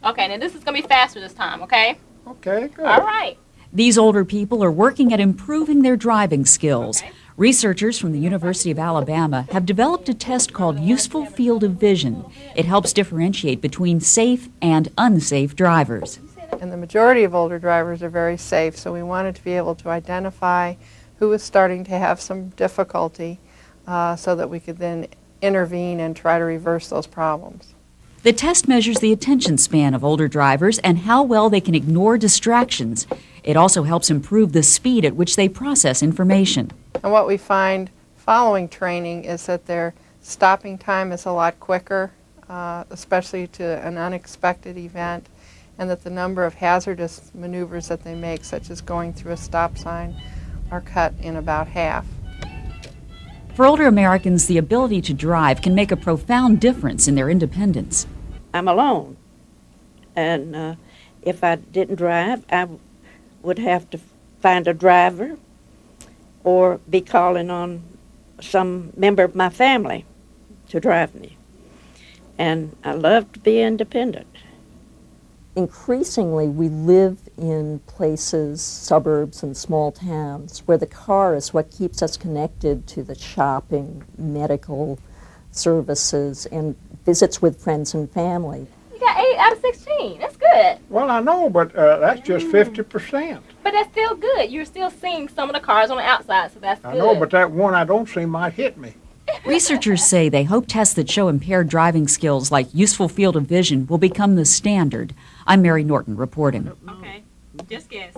Okay, now this is going to be faster this time, okay? Okay, good. All right. These older people are working at improving their driving skills. Okay. Researchers from the University of Alabama have developed a test called Useful Field of Vision. It helps differentiate between safe and unsafe drivers. And the majority of older drivers are very safe, so we wanted to be able to identify who was starting to have some difficulty so that we could then intervene and try to reverse those problems. The test measures the attention span of older drivers and how well they can ignore distractions. It also helps improve the speed at which they process information. And what we find following training is that their stopping time is a lot quicker, especially to an unexpected event, and that the number of hazardous maneuvers that they make, such as going through a stop sign, are cut in about half. For older Americans, the ability to drive can make a profound difference in their independence. I'm alone, and if I didn't drive, I would have to find a driver or be calling on some member of my family to drive me. And I love to be independent. Increasingly, we live in places, suburbs and small towns, where the car is what keeps us connected to the shopping, medical services, and visits with friends and family. You got 8 out of 16. That's good. Well, I know, but that's just 50%. But that's still good. You're still seeing some of the cars on the outside, so that's good. I know, but that one I don't see might hit me. Researchers say they hope tests that show impaired driving skills like Useful Field of Vision will become the standard. I'm Mary Norton reporting. Okay, just guess.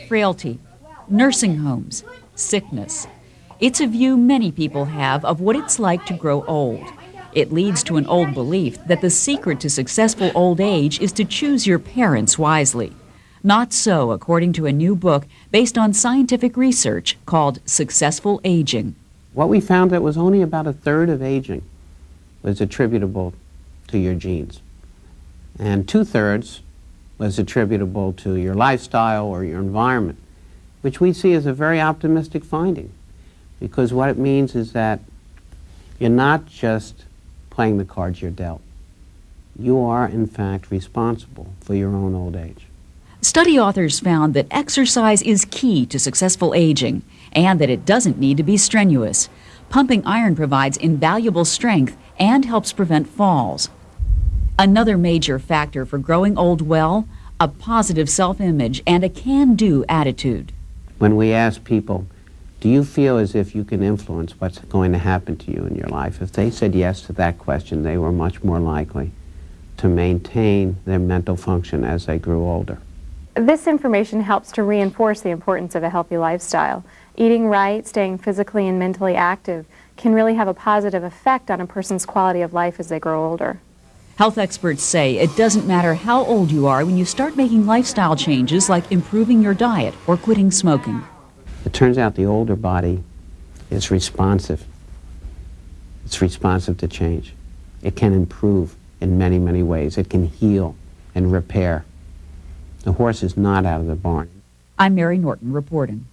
Frailty, nursing homes, sickness. It's a view many people have of what it's like to grow old. It leads to an old belief that the secret to successful old age is to choose your parents wisely. Not so, according to a new book based on scientific research called Successful Aging. What we found that was only about a third of aging was attributable to your genes. And 2/3 was attributable to your lifestyle or your environment, which we see as a very optimistic finding, because what it means is that you're not just playing the cards you're dealt. You are, in fact, responsible for your own old age. Study authors found that exercise is key to successful aging and that it doesn't need to be strenuous. Pumping iron provides invaluable strength and helps prevent falls. Another major factor for growing old well, a positive self-image and a can-do attitude. When we ask people, do you feel as if you can influence what's going to happen to you in your life? If they said yes to that question, they were much more likely to maintain their mental function as they grew older. This information helps to reinforce the importance of a healthy lifestyle. Eating right, staying physically and mentally active can really have a positive effect on a person's quality of life as they grow older. Health experts say it doesn't matter how old you are when you start making lifestyle changes like improving your diet or quitting smoking. It turns out the older body is responsive. It's responsive to change. It can improve in many, many ways. It can heal and repair. The horse is not out of the barn. I'm Mary Norton reporting.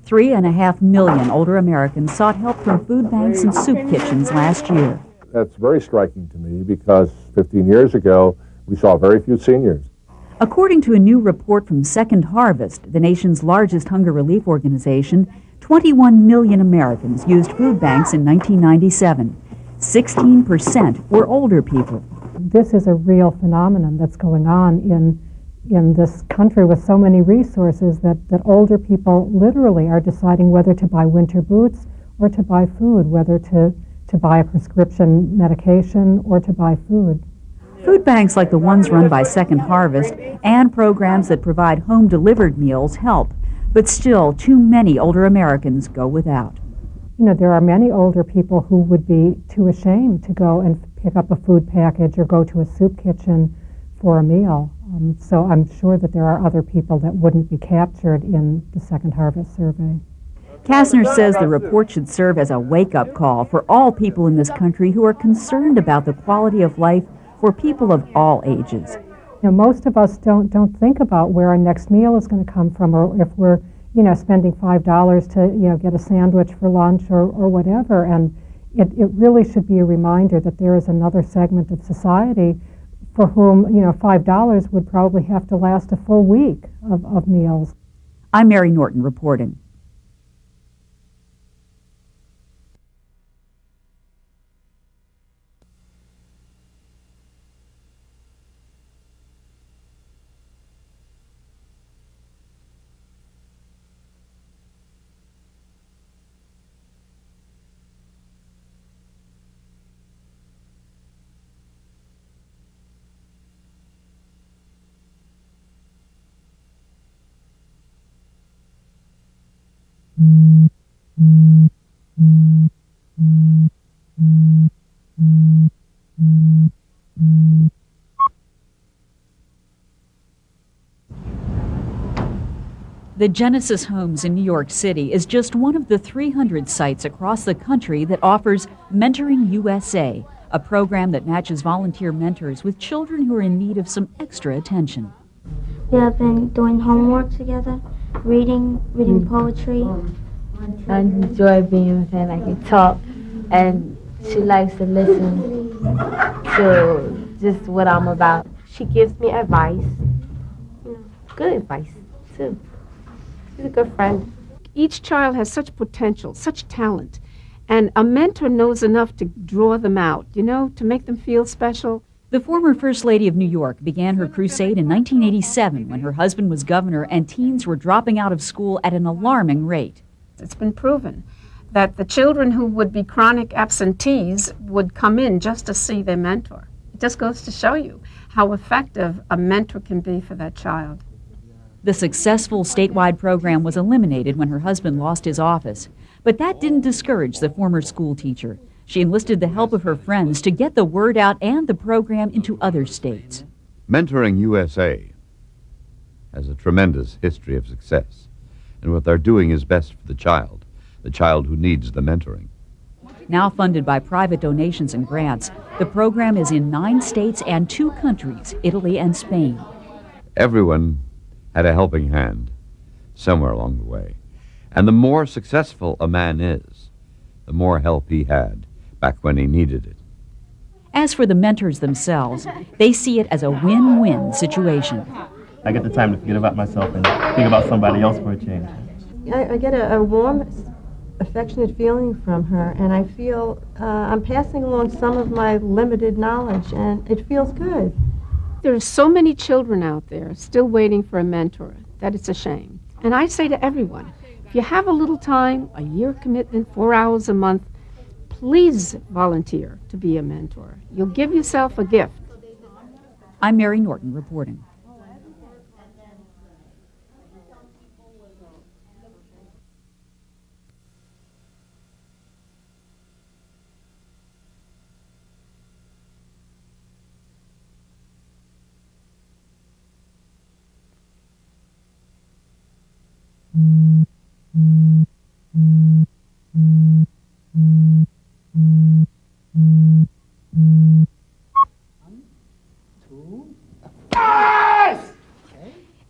3.5 million older Americans sought help from food banks and soup kitchens last year. That's very striking to me because 15 years ago, we saw very few seniors. According to a new report from Second Harvest, the nation's largest hunger relief organization, 21 million Americans used food banks in 1997. 16% were older people. This is a real phenomenon that's going on in this country with so many resources that older people literally are deciding whether to buy winter boots or to buy food, whether to buy a prescription medication or to buy food. Food banks like the ones run by Second Harvest and programs that provide home-delivered meals help, but still too many older Americans go without. You know, there are many older people who would be too ashamed to go and pick up a food package or go to a soup kitchen for a meal. So I'm sure that there are other people that wouldn't be captured in the Second Harvest survey. Kastner says the report should serve as a wake-up call for all people in this country who are concerned about the quality of life for people of all ages. You know, most of us don't think about where our next meal is going to come from, or if we're, spending $5 to, get a sandwich for lunch or whatever. And it really should be a reminder that there is another segment of society for whom, $5 would probably have to last a full week of meals. I'm Mary Norton reporting. The Genesis Homes in New York City is just one of the 300 sites across the country that offers Mentoring USA, a program that matches volunteer mentors with children who are in need of some extra attention. We have been doing homework together, reading poetry. I enjoy being with her. I can talk, and she likes to listen to just what I'm about. She gives me advice, good advice, too. She's a good friend. Each child has such potential, such talent, and a mentor knows enough to draw them out, to make them feel special. The former First Lady of New York began her crusade in 1987 when her husband was governor and teens were dropping out of school at an alarming rate. It's been proven that the children who would be chronic absentees would come in just to see their mentor. It just goes to show you how effective a mentor can be for that child. The successful statewide program was eliminated when her husband lost his office, but that didn't discourage the former school teacher. She enlisted the help of her friends to get the word out and the program into other states. Mentoring USA has a tremendous history of success, and what they're doing is best for the child who needs the mentoring. Now funded by private donations and grants, the program is in 9 states and 2 countries, Italy and Spain. Everyone had a helping hand somewhere along the way. And the more successful a man is, the more help he had back when he needed it. As for the mentors themselves, they see it as a win-win situation. I get the time to forget about myself and think about somebody else for a change. I get a warm, affectionate feeling from her, and I feel I'm passing along some of my limited knowledge, and it feels good. There are so many children out there still waiting for a mentor that it's a shame. And I say to everyone, if you have a little time, a year commitment, 4 hours a month, please volunteer to be a mentor. You'll give yourself a gift. I'm Mary Norton reporting.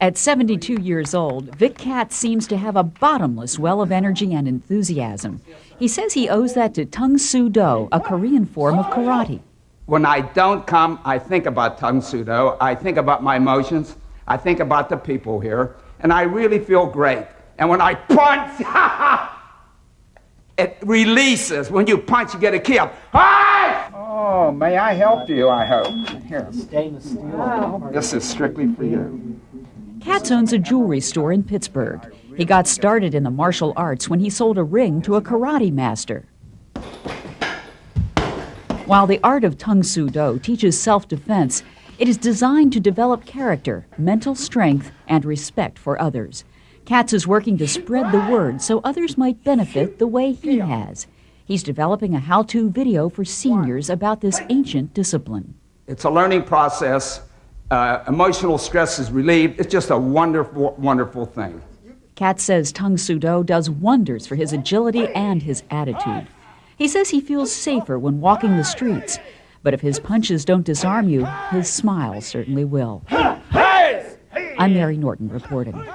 At 72 years old, Vic Katz seems to have a bottomless well of energy and enthusiasm. He says he owes that to Tung Soo Do, a Korean form of karate. When I don't come, I think about Tung Soo Do. I think about my emotions. I think about the people here. And I really feel great. And when I punch, it releases. When you punch, you get a kill. Hi! Oh, may I help you, I hope. Here. Stainless steel. This is strictly for you. Katz owns a jewelry store in Pittsburgh. He got started in the martial arts when he sold a ring to a karate master. While the art of Tung Soo Do teaches self-defense, it is designed to develop character, mental strength, and respect for others. Katz is working to spread the word so others might benefit the way he has. He's developing a how-to video for seniors about this ancient discipline. It's a learning process. Emotional stress is relieved. It's just a wonderful, wonderful thing. Katz says Tung Soo Do does wonders for his agility and his attitude. He says he feels safer when walking the streets, but if his punches don't disarm you, his smile certainly will. I'm Mary Norton reporting.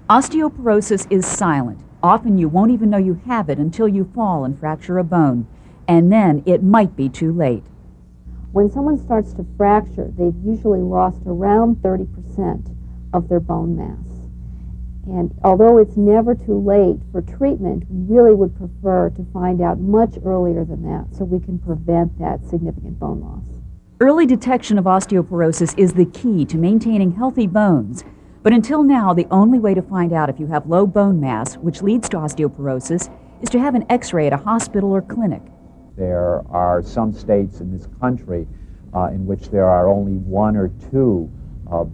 Osteoporosis is silent. Often you won't even know you have it until you fall and fracture a bone, and then it might be too late. When someone starts to fracture, they've usually lost around 30% of their bone mass. And although it's never too late for treatment, we really would prefer to find out much earlier than that so we can prevent that significant bone loss. Early detection of osteoporosis is the key to maintaining healthy bones. But until now, the only way to find out if you have low bone mass, which leads to osteoporosis, is to have an x-ray at a hospital or clinic. There are some states in this country in which there are only 1 or 2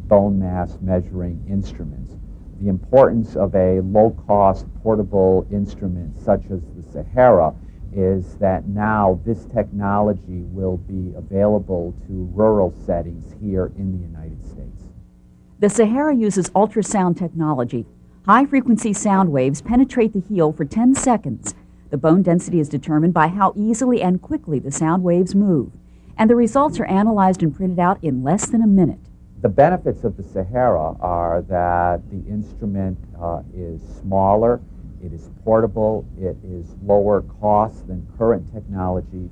bone mass measuring instruments. The importance of a low-cost portable instrument such as the Sahara is that now this technology will be available to rural settings here in the United States. The Sahara uses ultrasound technology. High-frequency sound waves penetrate the heel for 10 seconds. The bone density is determined by how easily and quickly the sound waves move, and the results are analyzed and printed out in less than a minute. The benefits of the Sahara are that the instrument is smaller, it is portable, it is lower cost than current technology.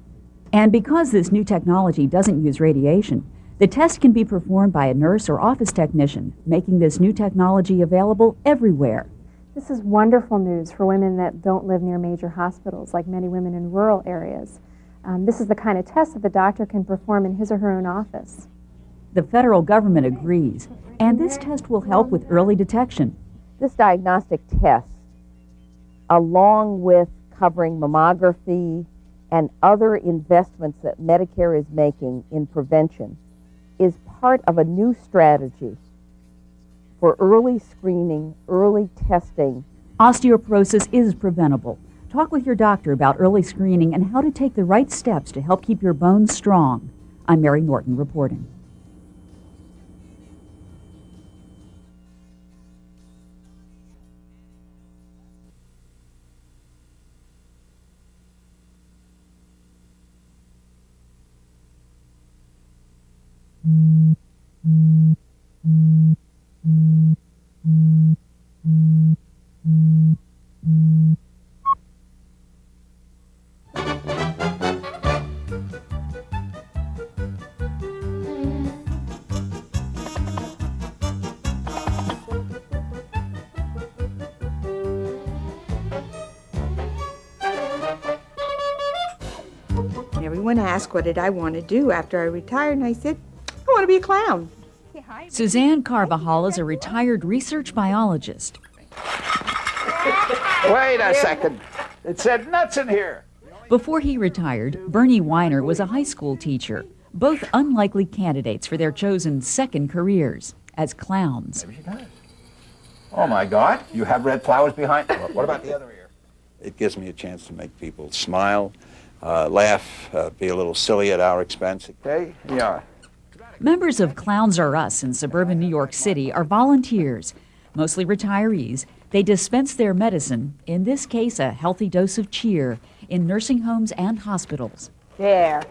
And because this new technology doesn't use radiation, the test can be performed by a nurse or office technician, making this new technology available everywhere. This is wonderful news for women that don't live near major hospitals, like many women in rural areas. This is the kind of test that the doctor can perform in his or her own office. The federal government agrees, and this test will help with early detection. This diagnostic test, along with covering mammography and other investments that Medicare is making in prevention, is part of a new strategy for early screening, early testing. Osteoporosis is preventable. Talk with your doctor about early screening and how to take the right steps to help keep your bones strong. I'm Mary Norton reporting. Everyone asked what did I want to do after I retired, and I said, I want to be a clown. Suzanne Carvajal is a retired research biologist. Wait a second. It said nuts in here. Before he retired, Bernie Weiner was a high school teacher, both unlikely candidates for their chosen second careers as clowns. Oh, my God. You have red flowers behind? What about the other ear? It gives me a chance to make people smile, laugh, be a little silly at our expense. Okay, yeah. Members of Clowns R Us in suburban New York City are volunteers, mostly retirees. They dispense their medicine, in this case a healthy dose of cheer, in nursing homes and hospitals. There.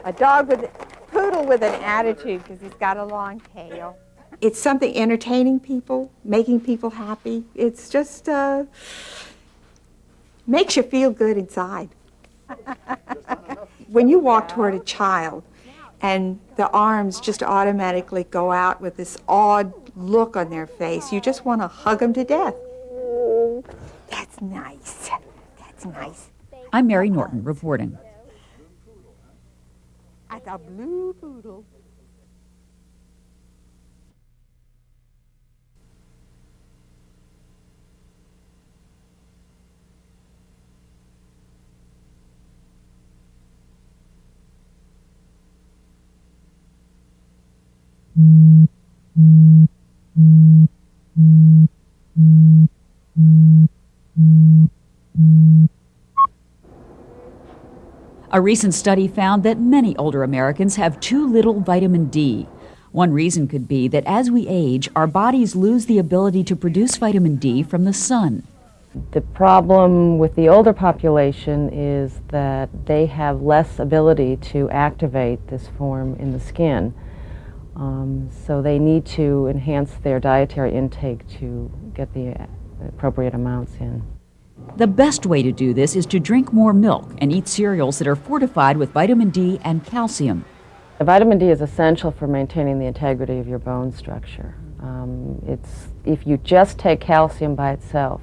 A poodle with an attitude because he's got a long tail. It's something entertaining people, making people happy. It's just makes you feel good inside. When you walk toward a child and the arms just automatically go out with this awed look on their face, you just want to hug them to death. That's nice. That's nice. I'm Mary Norton reporting. That's a blue poodle. A recent study found that many older Americans have too little vitamin D. One reason could be that as we age, our bodies lose the ability to produce vitamin D from the sun. The problem with the older population is that they have less ability to activate this form in the skin. So they need to enhance their dietary intake to get the appropriate amounts in. The best way to do this is to drink more milk and eat cereals that are fortified with vitamin D and calcium. Vitamin D is essential for maintaining the integrity of your bone structure. If you just take calcium by itself,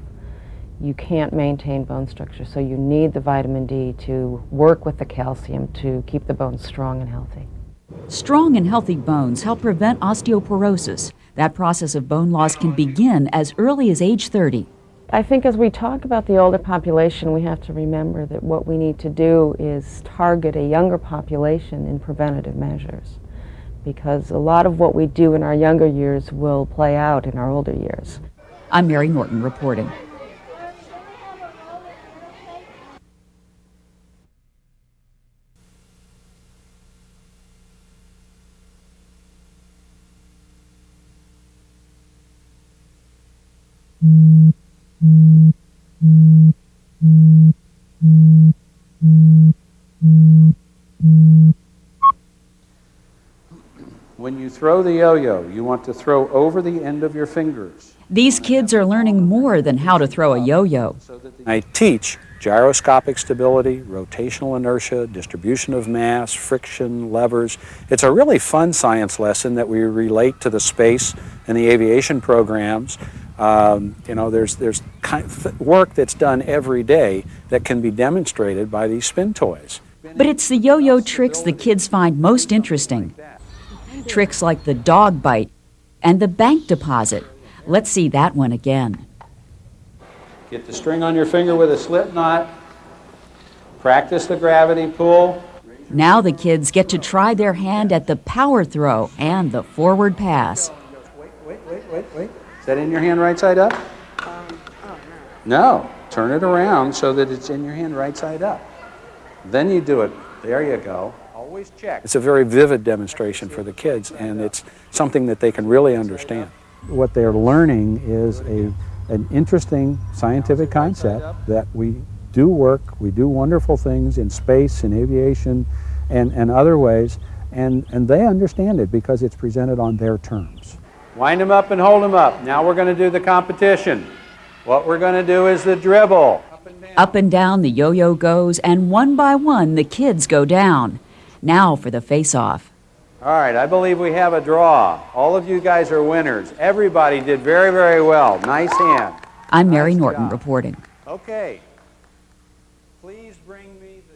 you can't maintain bone structure, so you need the vitamin D to work with the calcium to keep the bones strong and healthy. Strong and healthy bones help prevent osteoporosis. That process of bone loss can begin as early as age 30. I think as we talk about the older population, we have to remember that what we need to do is target a younger population in preventative measures, because a lot of what we do in our younger years will play out in our older years. I'm Mary Norton reporting. When you throw the yo-yo, you want to throw over the end of your fingers. These kids are learning more than how to throw a yo-yo. I teach gyroscopic stability, rotational inertia, distribution of mass, friction, levers. It's a really fun science lesson that we relate to the space and the aviation programs. There's work that's done every day that can be demonstrated by these spin toys. But it's the yo-yo tricks the kids find most interesting. Tricks like the dog bite and the bank deposit. Let's see that one again. Get the string on your finger with a slip knot. Practice the gravity pull. Now the kids get to try their hand at the power throw and the forward pass. Wait. Is that in your hand right side up? No. Turn it around so that it's in your hand right side up. Then you do it. There you go. Always check. It's a very vivid demonstration for the kids, and it's something that they can really understand. What they're learning is an interesting scientific concept that we do work, we do wonderful things in space, in aviation, and other ways, and they understand it because it's presented on their terms. Wind them up and hold them up. Now we're going to do the competition. What we're going to do is the dribble. Up and down the yo-yo goes, and one by one the kids go down. Now for the face-off. All right, I believe we have a draw. All of you guys are winners. Everybody did very, very well. Nice hand. I'm Mary Norton reporting. Okay. Please bring me the...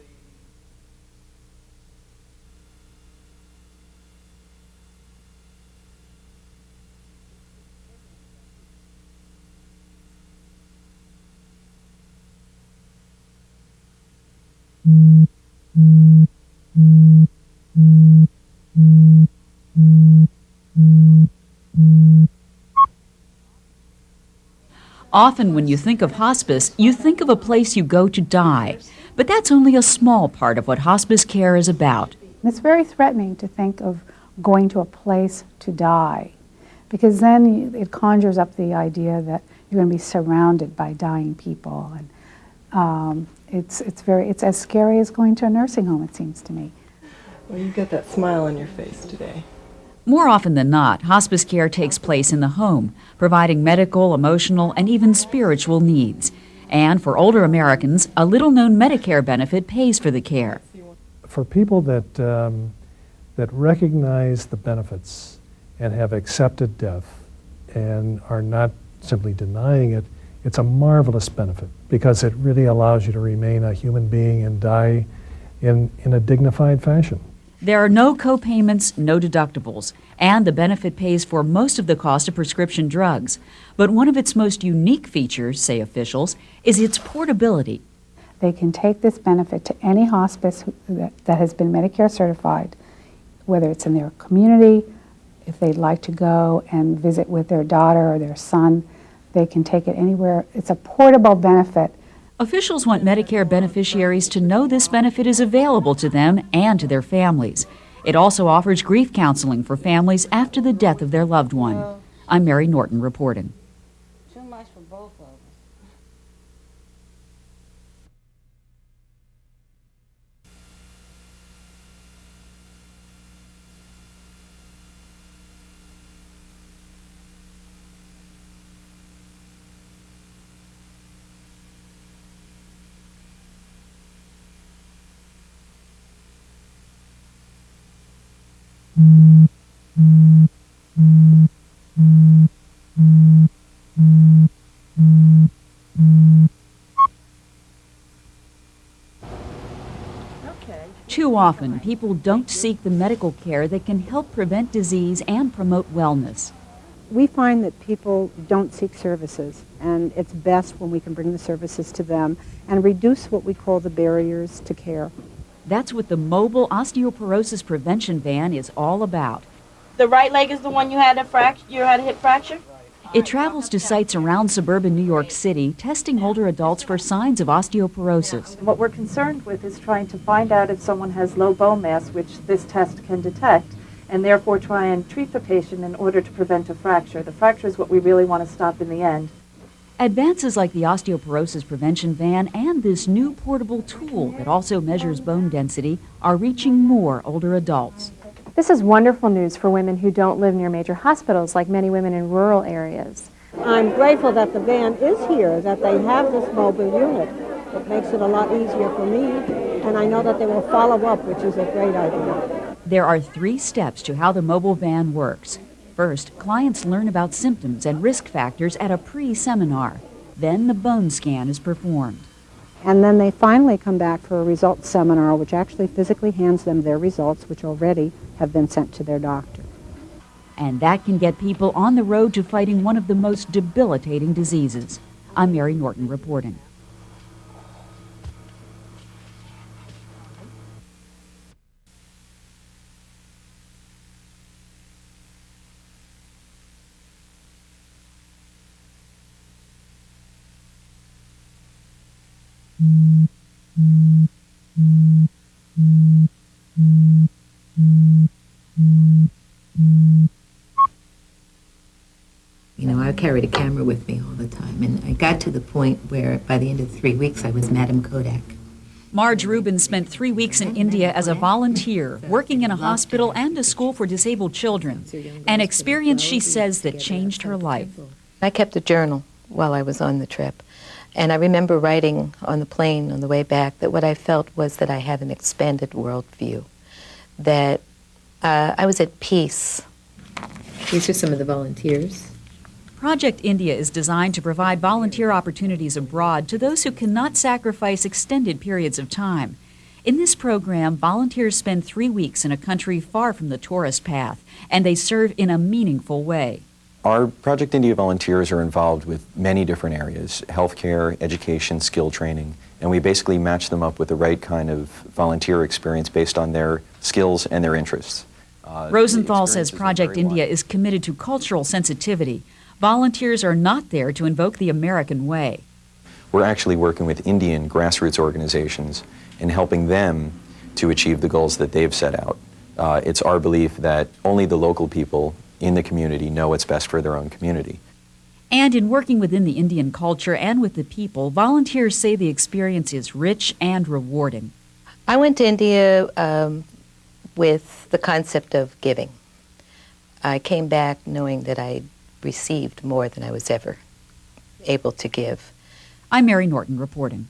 Often when you think of hospice, you think of a place you go to die. But that's only a small part of what hospice care is about. It's very threatening to think of going to a place to die, because then it conjures up the idea that you're going to be surrounded by dying people. And it's as scary as going to a nursing home, it seems to me. Well, you've got that smile on your face today. More often than not, hospice care takes place in the home, providing medical, emotional, and even spiritual needs. And for older Americans, a little-known Medicare benefit pays for the care. For people that that recognize the benefits and have accepted death and are not simply denying it, it's a marvelous benefit because it really allows you to remain a human being and die in a dignified fashion. There are no co-payments, no deductibles, and the benefit pays for most of the cost of prescription drugs. But one of its most unique features, say officials, is its portability. They can take this benefit to any hospice that has been Medicare certified, whether it's in their community, if they'd like to go and visit with their daughter or their son, they can take it anywhere. It's a portable benefit. Officials want Medicare beneficiaries to know this benefit is available to them and to their families. It also offers grief counseling for families after the death of their loved one. I'm Mary Norton reporting. Too much for both of us. Too often, people don't seek the medical care that can help prevent disease and promote wellness. We find that people don't seek services, and it's best when we can bring the services to them and reduce what we call the barriers to care. That's what the mobile osteoporosis prevention van is all about. The right leg is the one you had a hip fracture? It travels to sites around suburban New York City, testing older adults for signs of osteoporosis. What we're concerned with is trying to find out if someone has low bone mass, which this test can detect, and therefore try and treat the patient in order to prevent a fracture. The fracture is what we really want to stop in the end. Advances like the osteoporosis prevention van and this new portable tool that also measures bone density are reaching more older adults. This is wonderful news for women who don't live near major hospitals, like many women in rural areas. I'm grateful that the van is here, that they have this mobile unit. It makes it a lot easier for me, and I know that they will follow up, which is a great idea. There are 3 steps to how the mobile van works. First, clients learn about symptoms and risk factors at a pre-seminar. Then the bone scan is performed. And then they finally come back for a results seminar, which actually physically hands them their results, which already have been sent to their doctor. And that can get people on the road to fighting one of the most debilitating diseases. I'm Mary Norton reporting. I carried a camera with me all the time, and I got to the point where by the end of 3 weeks I was Madam Kodak. Marge Rubin spent 3 weeks in India as a volunteer, working in a hospital and a school for disabled children, an experience she says that changed her life. I kept a journal while I was on the trip, and I remember writing on the plane on the way back that what I felt was that I had an expanded worldview, that I was at peace. These are some of the volunteers. Project India is designed to provide volunteer opportunities abroad to those who cannot sacrifice extended periods of time. In this program, volunteers spend 3 weeks in a country far from the tourist path, and they serve in a meaningful way. Our Project India volunteers are involved with many different areas: healthcare, education, skill training, and we basically match them up with the right kind of volunteer experience based on their skills and their interests. Rosenthal says Project India is committed to cultural sensitivity. Volunteers are not there to invoke the American way. We're actually working with Indian grassroots organizations and helping them to achieve the goals that they've set out. It's our belief that only the local people in the community know what's best for their own community. And in working within the Indian culture and with the people, volunteers say the experience is rich and rewarding. I went to India with the concept of giving. I came back knowing that I received more than I was ever able to give. I'm Mary Norton reporting.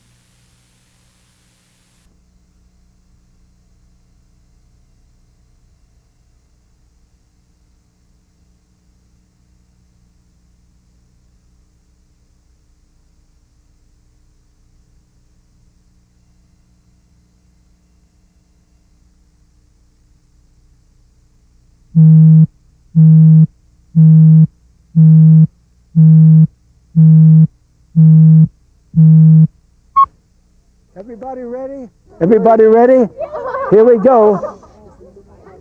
Everybody ready? Everybody ready? Here we go.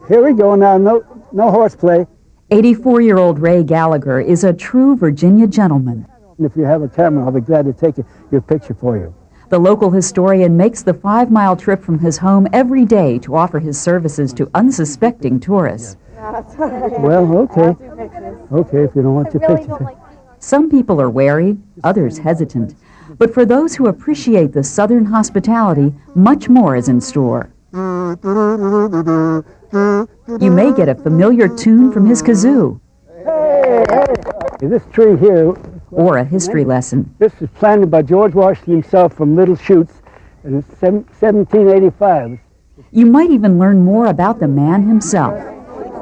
Here we go now. No horseplay. 84-year-old Ray Gallagher is a true Virginia gentleman. If you have a camera, I'll be glad to take your picture for you. The local historian makes the 5-mile trip from his home every day to offer his services to unsuspecting tourists. Well, okay. Okay, if you don't want your picture. Some people are wary, others hesitant. But for those who appreciate the Southern hospitality, much more is in store. You may get a familiar tune from his kazoo. Hey, this tree here. Or a history lesson. This was planted by George Washington himself from little shoots in 1785. You might even learn more about the man himself.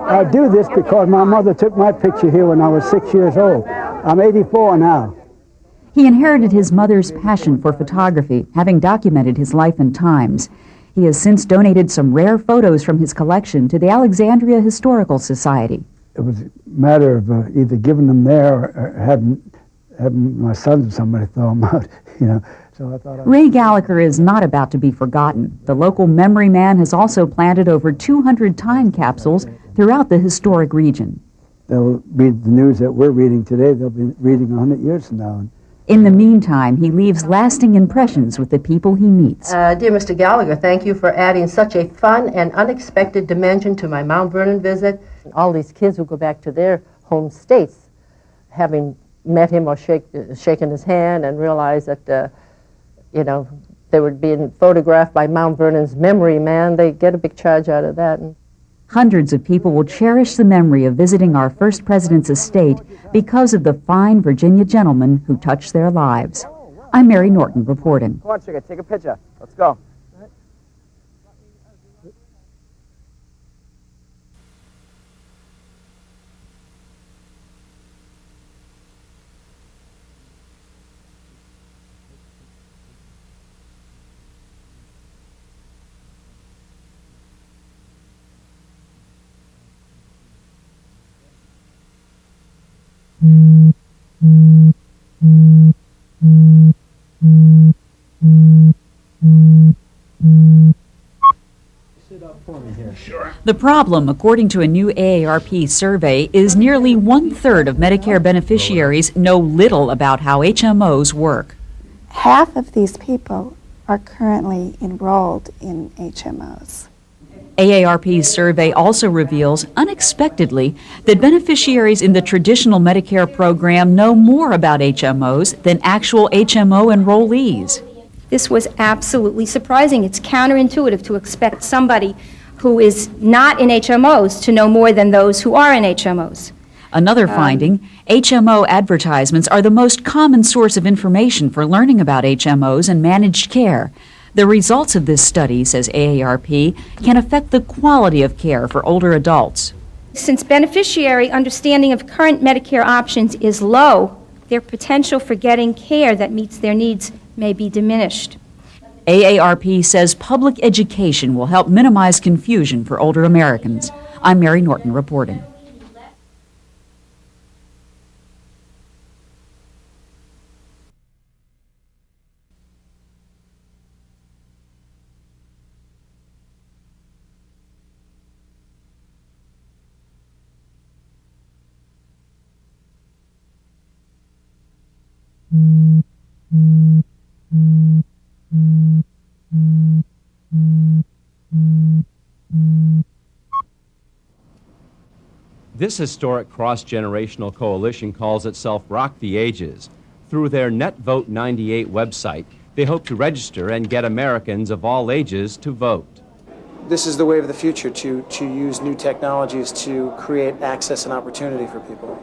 I do this because my mother took my picture here when I was 6 years old. I'm 84 now. He inherited his mother's passion for photography, having documented his life and times. He has since donated some rare photos from his collection to the Alexandria Historical Society. It was a matter of either giving them there or having my sons or somebody throw them out, you know. So I thought Ray Gallagher is not about to be forgotten. The local memory man has also planted over 200 time capsules throughout the historic region. They'll read the news that we're reading today. They'll be reading 100 years from now. In the meantime, he leaves lasting impressions with the people he meets. Dear Mr. Gallagher, thank you for adding such a fun and unexpected dimension to my Mount Vernon visit. All these kids who go back to their home states, having met him or shaken his hand and realized that, they were being photographed by Mount Vernon's memory man, they get a big charge out of that. Hundreds of people will cherish the memory of visiting our first president's estate because of the fine Virginia gentlemen who touched their lives. I'm Mary Norton reporting. Come on, Sugar, take a picture. Let's go. The problem, according to a new AARP survey, is nearly 1/3 of Medicare beneficiaries know little about how HMOs work. Half of these people are currently enrolled in HMOs. AARP's survey also reveals, unexpectedly, that beneficiaries in the traditional Medicare program know more about HMOs than actual HMO enrollees. This was absolutely surprising. It's counterintuitive to expect somebody who is not in HMOs to know more than those who are in HMOs. Another finding, HMO advertisements are the most common source of information for learning about HMOs and managed care. The results of this study, says AARP, can affect the quality of care for older adults. Since beneficiary understanding of current Medicare options is low, their potential for getting care that meets their needs may be diminished. AARP says public education will help minimize confusion for older Americans. I'm Mary Norton reporting. This historic cross-generational coalition calls itself Rock the Ages. Through their NetVote 98 website, they hope to register and get Americans of all ages to vote. This is the way of the future, to use new technologies to create access and opportunity for people.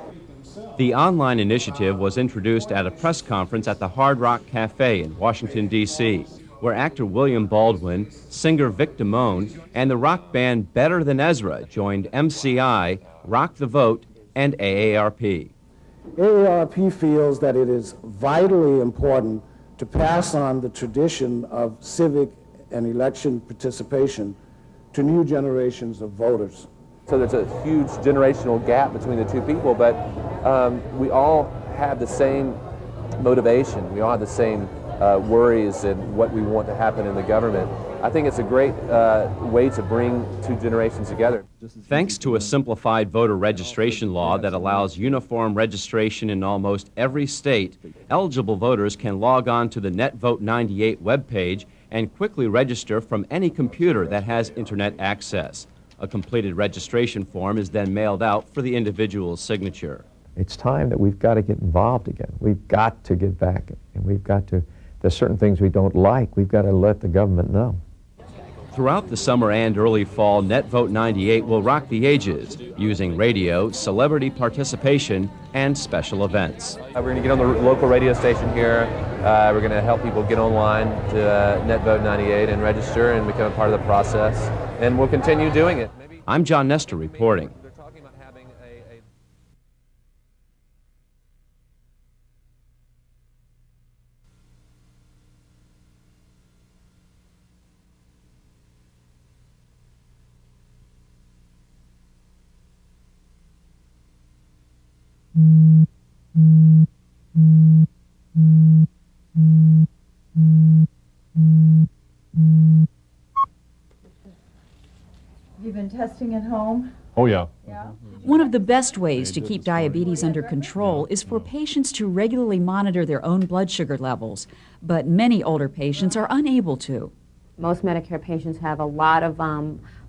The online initiative was introduced at a press conference at the Hard Rock Cafe in Washington, D.C., where actor William Baldwin, singer Vic Damone, and the rock band Better Than Ezra joined MCI, Rock the Vote, and AARP. AARP feels that it is vitally important to pass on the tradition of civic and election participation to new generations of voters. So there's a huge generational gap between the two people, but we all have the same motivation. We all have the same worries and what we want to happen in the government. I think it's a great way to bring two generations together. Thanks to a simplified voter registration law that allows uniform registration in almost every state, eligible voters can log on to the NetVote 98 webpage and quickly register from any computer that has internet access. A completed registration form is then mailed out for the individual's signature. It's time that we've got to get involved again. We've got to get back, and we've got to, there's certain things we don't like, we've got to let the government know. Throughout the summer and early fall, NetVote 98 will rock the ages, using radio, celebrity participation, and special events. We're going to get on the local radio station here. We're going to help people get online to NetVote 98 and register and become a part of the process. And we'll continue doing it. I'm John Nestor reporting. You've been testing at home? Oh, yeah. One of the best ways to keep diabetes under control is for patients to regularly monitor their own blood sugar levels, but many older patients are unable to. Most Medicare patients have a lot of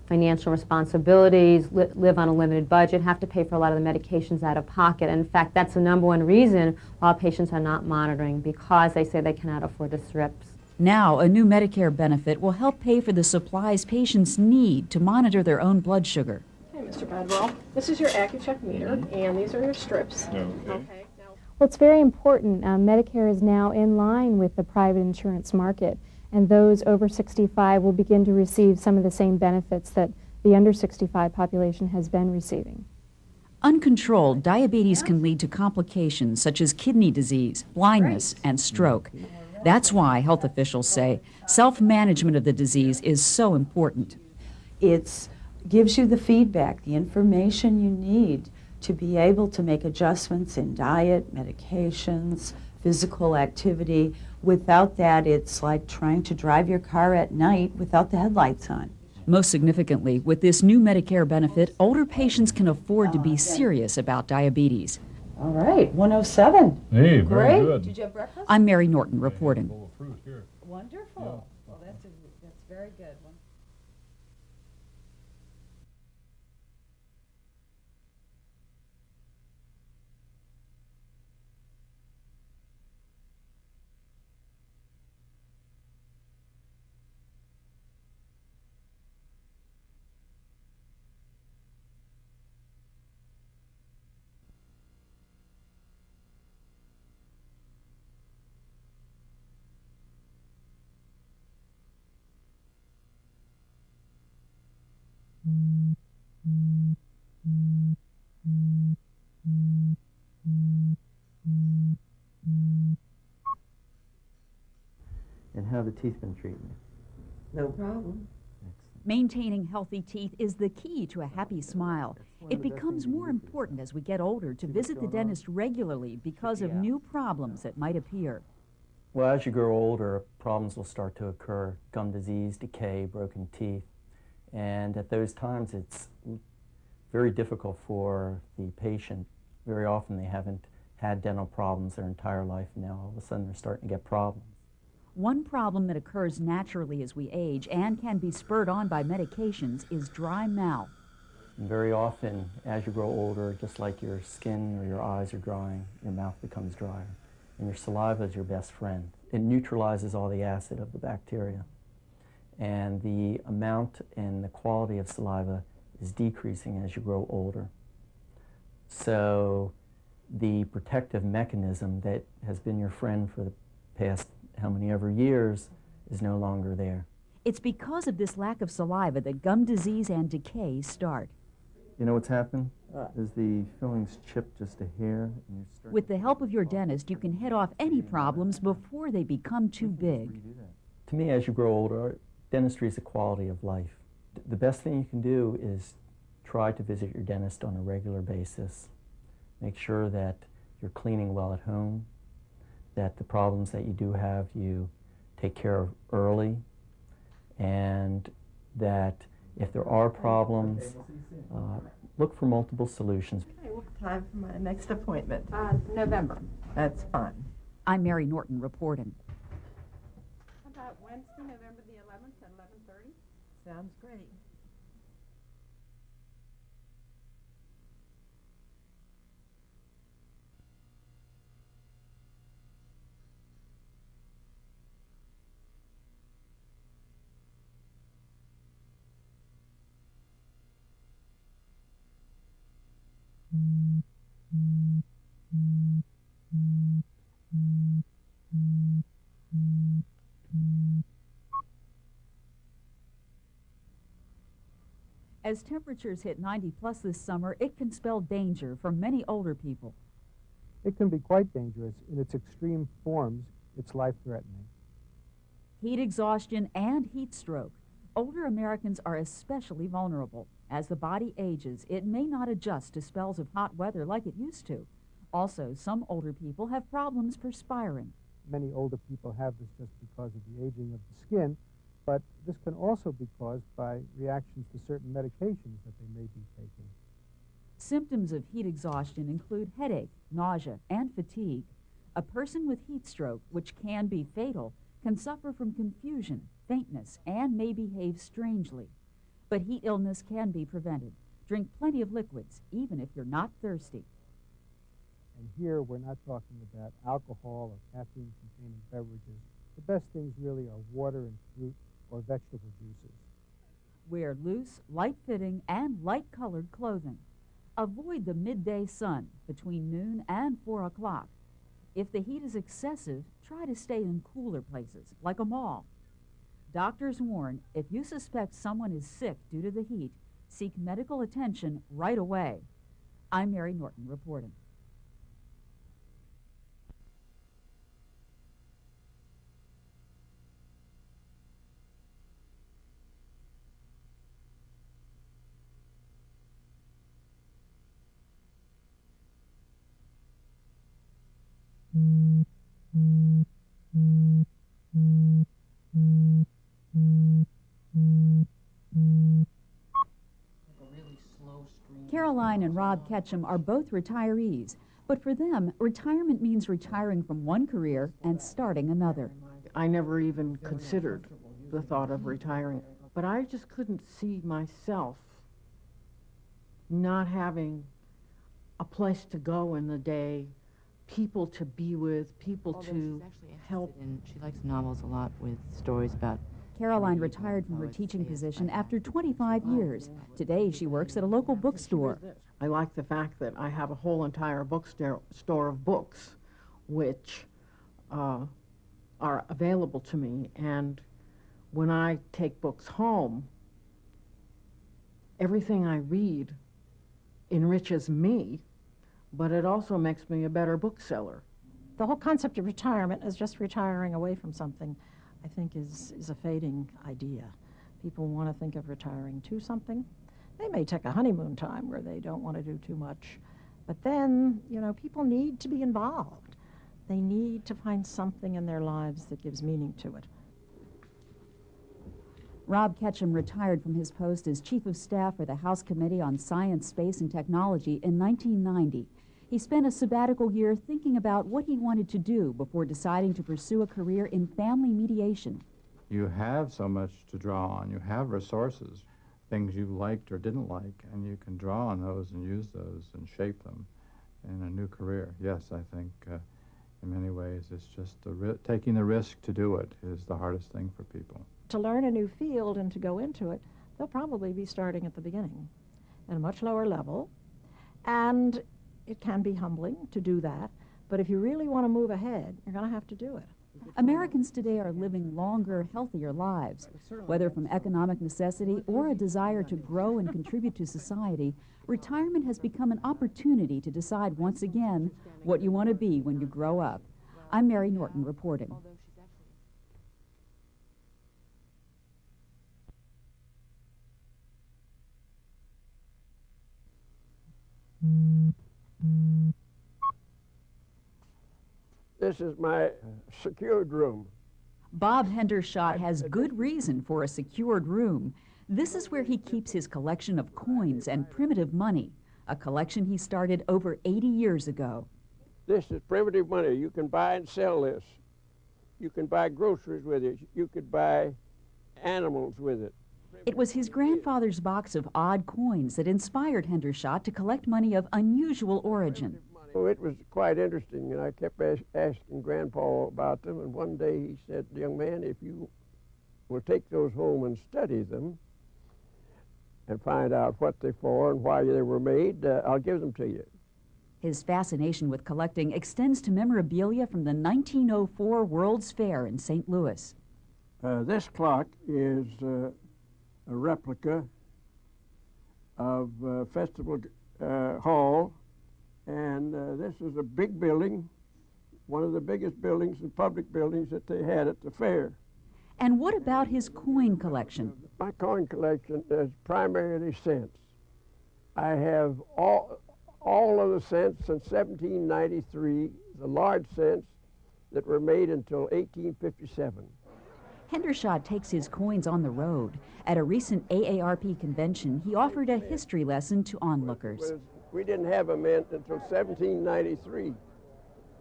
financial responsibilities, live on a limited budget, have to pay for a lot of the medications out of pocket. And in fact, that's the #1 reason why patients are not monitoring, because they say they cannot afford the strips. Now, a new Medicare benefit will help pay for the supplies patients need to monitor their own blood sugar. Okay, Mr. Badwell, this is your AccuCheck meter, and these are your strips. Okay. Well, it's very important. Medicare is now in line with the private insurance market, and those over 65 will begin to receive some of the same benefits that the under 65 population has been receiving. Uncontrolled, diabetes can lead to complications such as kidney disease, blindness, and stroke. That's why health officials say self-management of the disease is so important. It gives you the feedback, the information you need to be able to make adjustments in diet, medications, physical activity. Without that, it's like trying to drive your car at night without the headlights on. Most significantly, with this new Medicare benefit, older patients can afford to be serious about diabetes. All right, 107. Hey, very Great. good. Did you have breakfast? I'm Mary Norton reporting. Wonderful. Well, that's very good. And how have the teeth been treating you? No problem. Maintaining healthy teeth is the key to a happy smile. It becomes more important as we get older to visit the dentist regularly because of new problems that might appear. Well, as you grow older, problems will start to occur: gum disease, decay, broken teeth. And at those times, it's very difficult for the patient. Very often they haven't had dental problems their entire life, and now all of a sudden they're starting to get problems. One problem that occurs naturally as we age and can be spurred on by medications is dry mouth. And very often, as you grow older, just like your skin or your eyes are drying, your mouth becomes drier. And your saliva is your best friend. It neutralizes all the acid of the bacteria. And the amount and the quality of saliva is decreasing as you grow older. So the protective mechanism that has been your friend for the past how many ever years is no longer there. It's because of this lack of saliva that gum disease and decay start. You know what's happened? Is the fillings chipped just a hair? And you're With the help of your dentist, you can head off any problems before they become too big. To me, as you grow older, dentistry is a quality of life. The best thing you can do is try to visit your dentist on a regular basis. Make sure that you're cleaning well at home, that the problems that you do have you take care of early, and that if there are problems, look for multiple solutions. Okay, what time for my next appointment? November. That's fine. I'm Mary Norton reporting. How about Wednesday, November the 11th at 11:30? Sounds great. As temperatures hit 90 plus this summer, it can spell danger for many older people. It can be quite dangerous. In its extreme forms, it's life-threatening. Heat exhaustion and heat stroke. Older Americans are especially vulnerable. As the body ages, it may not adjust to spells of hot weather like it used to. Also, some older people have problems perspiring. Many older people have this just because of the aging of the skin, but this can also be caused by reactions to certain medications that they may be taking. Symptoms of heat exhaustion include headache, nausea, and fatigue. A person with heat stroke, which can be fatal, can suffer from confusion, faintness, and may behave strangely. But heat illness can be prevented. Drink plenty of liquids, even if you're not thirsty. And here we're not talking about alcohol or caffeine-containing beverages. The best things really are water and fruit or vegetable juices. Wear loose, light-fitting, and light-colored clothing. Avoid the midday sun between noon and 4 o'clock. If the heat is excessive, try to stay in cooler places, like a mall. Doctors warn if you suspect someone is sick due to the heat, seek medical attention right away. I'm Mary Norton reporting. Caroline and Rob Ketchum are both retirees, but for them, retirement means retiring from one career and starting another. I never even considered the thought of retiring, but I just couldn't see myself not having a place to go in the day, people to be with, people to help. And she likes novels a lot with stories about. Caroline retired from her teaching position after 25 years. Today, she works at a local bookstore. I like the fact that I have a whole entire bookstore of books which are available to me, and when I take books home, everything I read enriches me, but it also makes me a better bookseller. The whole concept of retirement is just retiring away from something, I think is a fading idea. People want to think of retiring to something. They may take a honeymoon time where they don't want to do too much, but then, you know, people need to be involved. They need to find something in their lives that gives meaning to it. Rob Ketchum retired from his post as Chief of Staff for the House Committee on Science, Space, and Technology in 1990. He spent a sabbatical year thinking about what he wanted to do before deciding to pursue a career in family mediation. You have so much to draw on. You have resources. things you liked or didn't like, and you can draw on those and use those and shape them in a new career. Yes, I think in many ways it's just taking the risk to do it is the hardest thing for people. To learn a new field and to go into it, they'll probably be starting at the beginning at a much lower level, and it can be humbling to do that, but if you really want to move ahead, you're going to have to do it. Americans today are living longer, healthier lives. Whether from economic necessity or a desire to grow and contribute to society, retirement has become an opportunity to decide once again what you want to be when you grow up. I'm Mary Norton reporting. This is my secured room. Bob Hendershot has good reason for a secured room. This is where he keeps his collection of coins and primitive money, a collection he started over 80 years ago. This is primitive money. You can buy and sell this. You can buy groceries with it. You could buy animals with it. It was his grandfather's box of odd coins that inspired Hendershot to collect money of unusual origin. Oh, it was quite interesting, and I kept asking Grandpa about them, and one day he said, "Young man, if you will take those home and study them and find out what they're for and why they were made, I'll give them to you." His fascination with collecting extends to memorabilia from the 1904 World's Fair in St. Louis. This clock is a replica of Festival Hall. And this is a big building, one of the biggest buildings and public buildings that they had at the fair. And what about his coin collection? My coin collection is primarily cents. I have all of the cents since 1793, the large cents that were made until 1857. Hendershot takes his coins on the road. At a recent AARP convention, he offered a history lesson to onlookers. We didn't have a mint until 1793.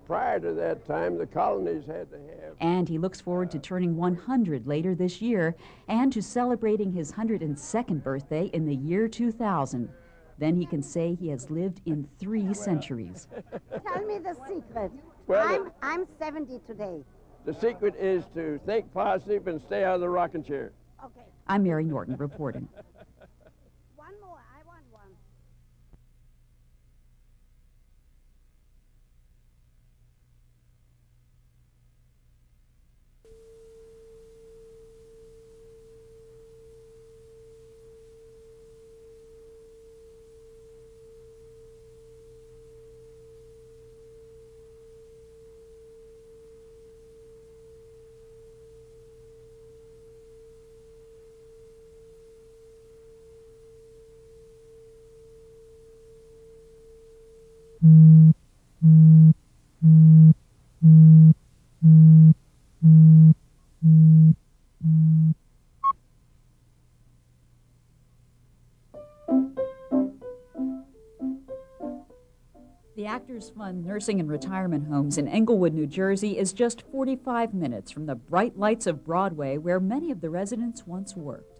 Prior to that time, the colonies had to have. And he looks forward to turning 100 later this year and to celebrating his 102nd birthday in the year 2000. Then he can say he has lived in 3 centuries. Tell me the secret. Well, I'm 70 today. The secret is to think positive and stay out of the rocking chair. Okay. I'm Mary Norton reporting. One more. I want one. The Actors Fund Nursing and Retirement Homes in Englewood, New Jersey is just 45 minutes from the bright lights of Broadway where many of the residents once worked.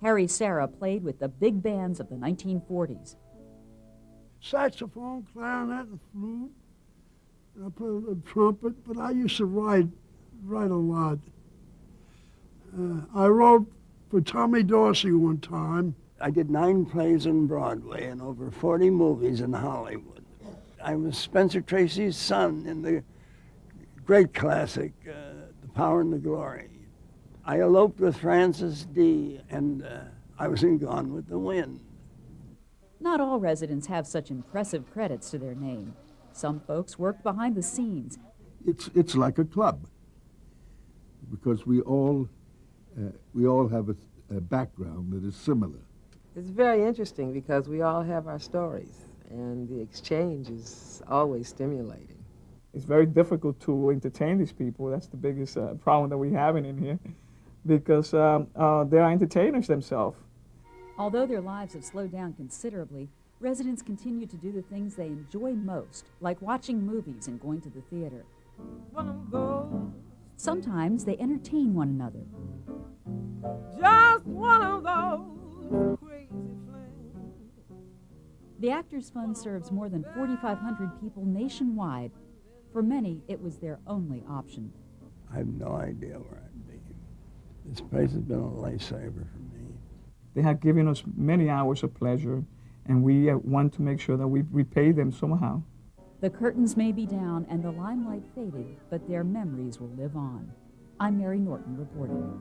Harry Serra played with the big bands of the 1940s. Saxophone, clarinet, and flute. I played a trumpet, but I used to write a lot. I wrote for Tommy Dorsey one time. I did 9 plays on Broadway and over 40 movies in Hollywood. I was Spencer Tracy's son in the great classic, The Power and the Glory. I eloped with Francis D., and I was in Gone with the Wind. Not all residents have such impressive credits to their name. Some folks worked behind the scenes. It's like a club, because we all have a background that is similar. It's very interesting because we all have our stories, and the exchange is always stimulating. It's very difficult to entertain these people. That's the biggest problem that we have in here, because they're entertainers themselves. Although their lives have slowed down considerably, residents continue to do the things they enjoy most, like watching movies and going to the theater. Sometimes they entertain one another. Just one of those crazy flames. The Actors Fund serves more than 4,500 people nationwide. For many, it was their only option. I have no idea where I'd be. This place has been a lifesaver for me. They have given us many hours of pleasure, and we want to make sure that we repay them somehow. The curtains may be down and the limelight faded, but their memories will live on. I'm Mary Norton reporting.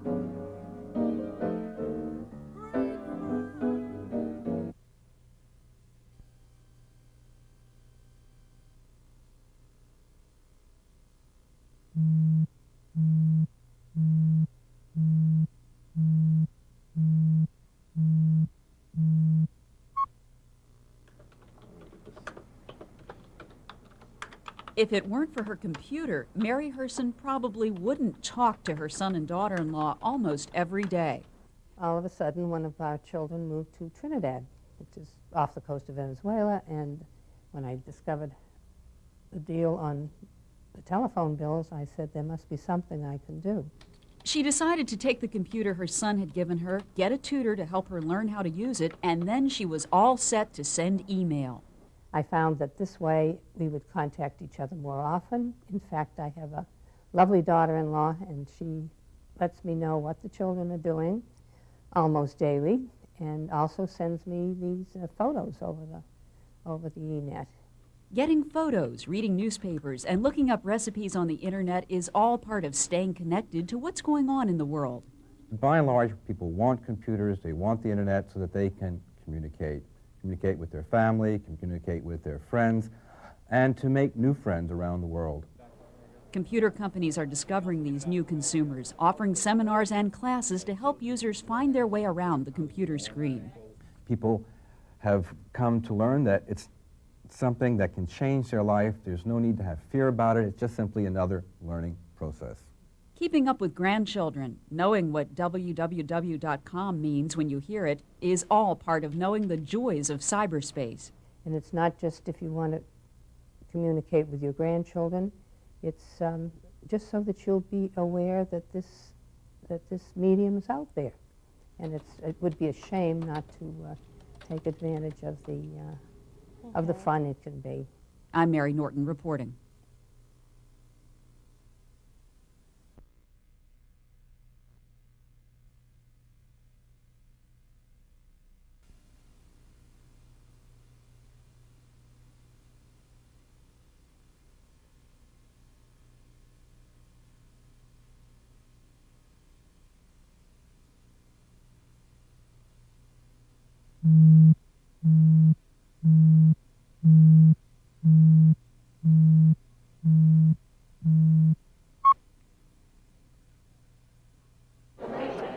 If it weren't for her computer, Mary Herson probably wouldn't talk to her son and daughter-in-law almost every day. All of a sudden, one of our children moved to Trinidad, which is off the coast of Venezuela, and when I discovered the deal on the telephone bills, I said there must be something I can do. She decided to take the computer her son had given her, get a tutor to help her learn how to use it, and then she was all set to send email. I found that this way we would contact each other more often. In fact, I have a lovely daughter-in-law, and she lets me know what the children are doing almost daily, and also sends me these photos over the e-net. Getting photos, reading newspapers, and looking up recipes on the internet is all part of staying connected to what's going on in the world. By and large, people want computers, they want the internet so that they can communicate with their family, communicate with their friends, and to make new friends around the world. Computer companies are discovering these new consumers, offering seminars and classes to help users find their way around the computer screen. People have come to learn that it's something that can change their life. There's no need to have fear about it. It's just simply another learning process. Keeping up with grandchildren, knowing what www.com means when you hear it, is all part of knowing the joys of cyberspace. And it's not just if you want to communicate with your grandchildren, it's just so that you'll be aware that this medium is out there. And it would be a shame not to take advantage of the fun it can be. I'm Mary Norton reporting.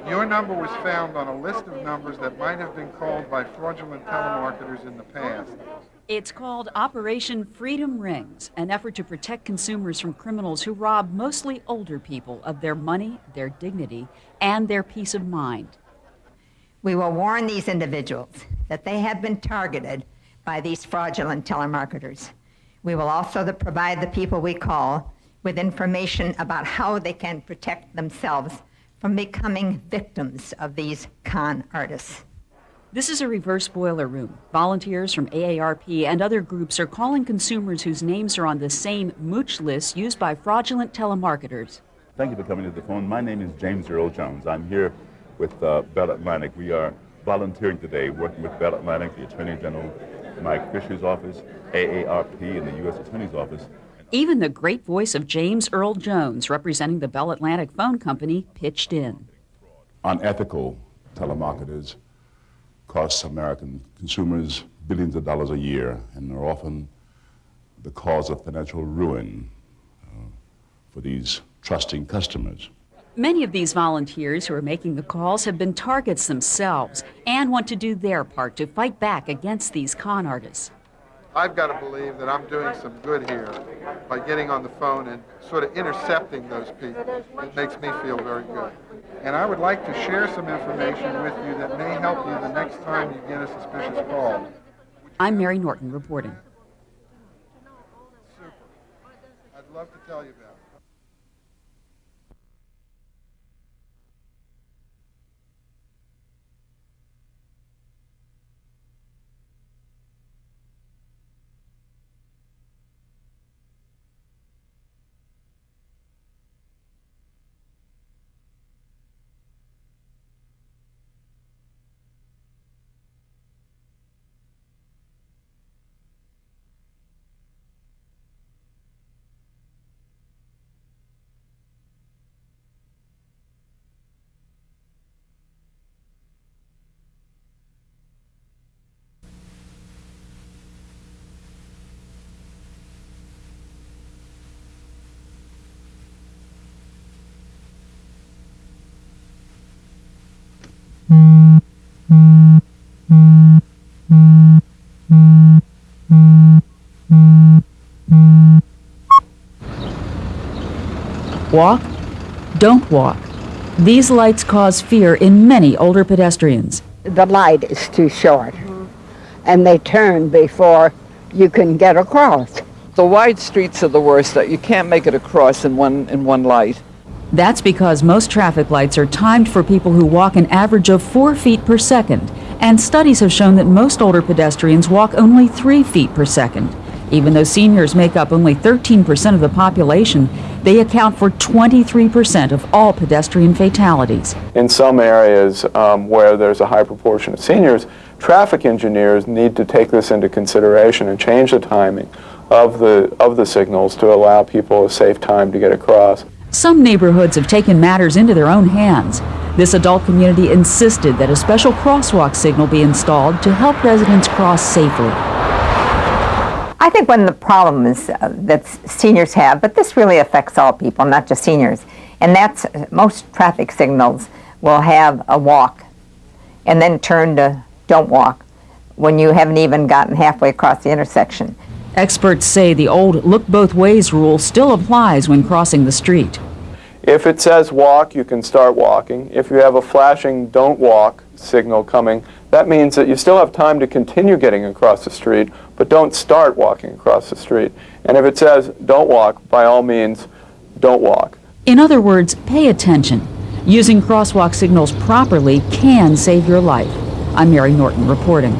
Your number was found on a list of numbers that might have been called by fraudulent telemarketers in the past. It's called Operation Freedom Rings, an effort to protect consumers from criminals who rob mostly older people of their money, their dignity, and their peace of mind. We will warn these individuals that they have been targeted by these fraudulent telemarketers. We will also provide the people we call with information about how they can protect themselves from becoming victims of these con artists. This is a reverse boiler room. Volunteers from AARP and other groups are calling consumers whose names are on the same mooch list used by fraudulent telemarketers. Thank you for coming to the phone. My name is James Earl Jones. I'm here with Bell Atlantic. We are volunteering today, working with Bell Atlantic, the Attorney General, Mike Fisher's office, AARP, and the U.S. Attorney's office. Even the great voice of James Earl Jones, representing the Bell Atlantic Phone Company, pitched in. Unethical telemarketers cost American consumers billions of dollars a year and are often the cause of financial ruin for these trusting customers. Many of these volunteers who are making the calls have been targets themselves and want to do their part to fight back against these con artists. I've got to believe that I'm doing some good here by getting on the phone and sort of intercepting those people. It makes me feel very good. And I would like to share some information with you that may help you the next time you get a suspicious call. I'm Mary Norton reporting. Super. I'd love to tell you about it. Walk? Don't walk. These lights cause fear in many older pedestrians. The light is too short, and they turn before you can get across. The wide streets are the worst. You can't make it across in one light. That's because most traffic lights are timed for people who walk an average of 4 feet per second, and studies have shown that most older pedestrians walk only 3 feet per second. Even though seniors make up only 13% of the population, they account for 23% of all pedestrian fatalities. In some areas where there's a high proportion of seniors, traffic engineers need to take this into consideration and change the timing of the signals to allow people a safe time to get across. Some neighborhoods have taken matters into their own hands. This adult community insisted that a special crosswalk signal be installed to help residents cross safely. I think one of the problems that seniors have, but this really affects all people, not just seniors, and that's most traffic signals will have a walk and then turn to don't walk when you haven't even gotten halfway across the intersection. Experts say the old look both ways rule still applies when crossing the street. If it says walk, you can start walking. If you have a flashing don't walk signal coming, that means that you still have time to continue getting across the street, but don't start walking across the street. And if it says don't walk, by all means, don't walk. In other words, pay attention. Using crosswalk signals properly can save your life. I'm Mary Norton reporting.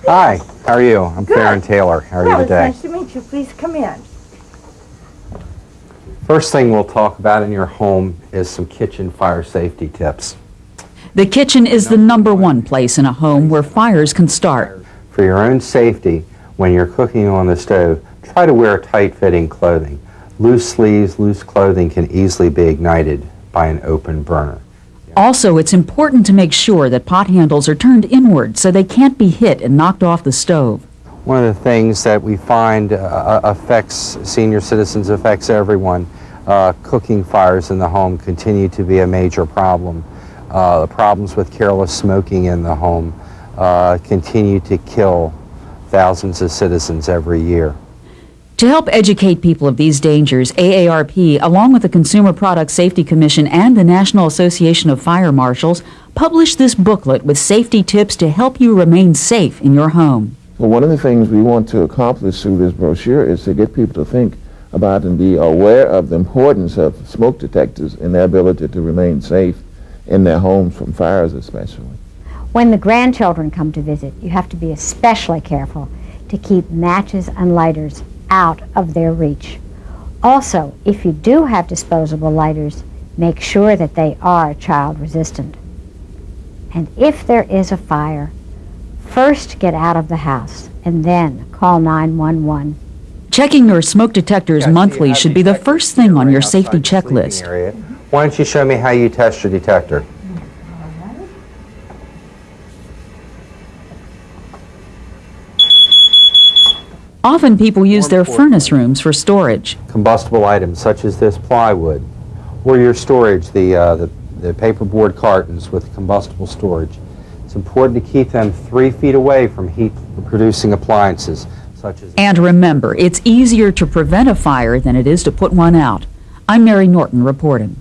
Hi, how are you? I'm Farron Taylor. How are you today? Nice to meet you. Please come in. First thing we'll talk about in your home is some kitchen fire safety tips. The kitchen is the #1 place in a home where fires can start. For your own safety, when you're cooking on the stove, try to wear tight-fitting clothing. Loose sleeves, loose clothing can easily be ignited by an open burner. Also, it's important to make sure that pot handles are turned inward so they can't be hit and knocked off the stove. One of the things that we find affects senior citizens, affects everyone, cooking fires in the home continue to be a major problem. The problems with careless smoking in the home continue to kill thousands of citizens every year. To help educate people of these dangers, AARP, along with the Consumer Product Safety Commission and the National Association of Fire Marshals, published this booklet with safety tips to help you remain safe in your home. Well, one of the things we want to accomplish through this brochure is to get people to think about and be aware of the importance of smoke detectors and their ability to remain safe in their homes from fires especially. When the grandchildren come to visit, you have to be especially careful to keep matches and lighters out of their reach. Also, if you do have disposable lighters, make sure that they are child resistant. And if there is a fire, first get out of the house and then call 911. Checking your smoke detectors monthly should be the first thing on your safety checklist. Why don't you show me how you test your detector? Often people use their furnace rooms for storage. Combustible items such as this plywood, or your storage, the paperboard cartons with combustible storage. It's important to keep them 3 feet away from heat-producing appliances such as... And remember, it's easier to prevent a fire than it is to put one out. I'm Mary Norton reporting.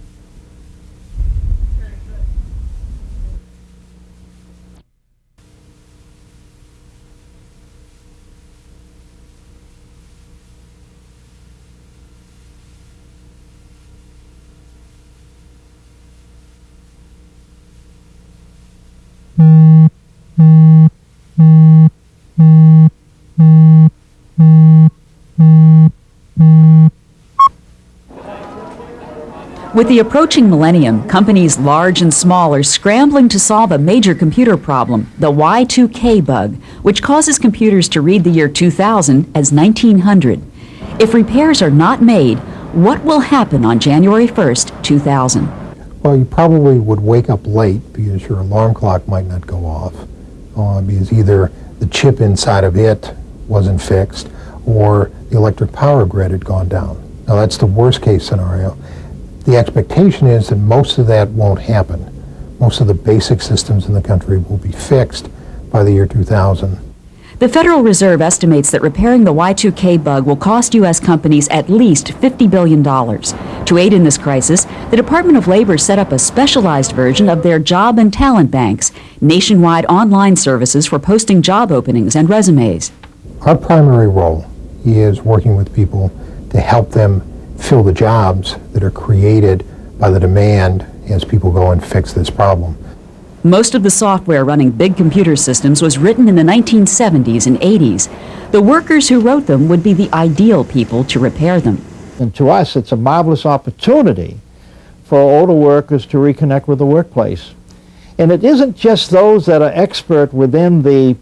With the approaching millennium, companies large and small are scrambling to solve a major computer problem, the Y2K bug, which causes computers to read the year 2000 as 1900. If repairs are not made, what will happen on January 1st, 2000? Well, you probably would wake up late because your alarm clock might not go off, because either the chip inside of it wasn't fixed or the electric power grid had gone down. Now, that's the worst case scenario. The expectation is that most of that won't happen. Most of the basic systems in the country will be fixed by the year 2000. The Federal Reserve estimates that repairing the Y2K bug will cost U.S. companies at least $50 billion. To aid in this crisis, the Department of Labor set up a specialized version of their job and talent banks, nationwide online services for posting job openings and resumes. Our primary role is working with people to help them fill the jobs that are created by the demand as people go and fix this problem. Most of the software running big computer systems was written in the 1970s and 80s. The workers who wrote them would be the ideal people to repair them. And to us, it's a marvelous opportunity for older workers to reconnect with the workplace. And it isn't just those that are expert within the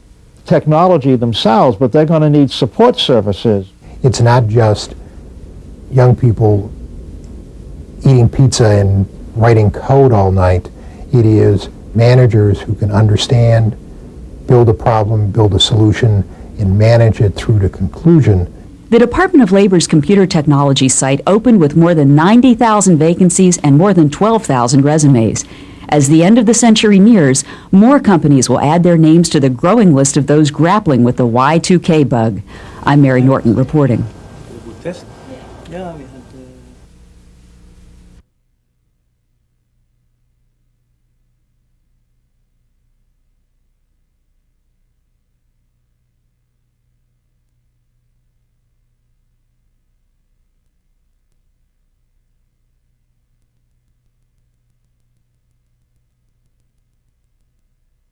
technology themselves, but they're going to need support services. It's not just young people eating pizza and writing code all night. It is managers who can understand, build a problem, build a solution, and manage it through to conclusion. The Department of Labor's computer technology site opened with more than 90,000 vacancies and more than 12,000 resumes. As the end of the century nears, more companies will add their names to the growing list of those grappling with the Y2K bug. I'm Mary Norton reporting. Yeah, we had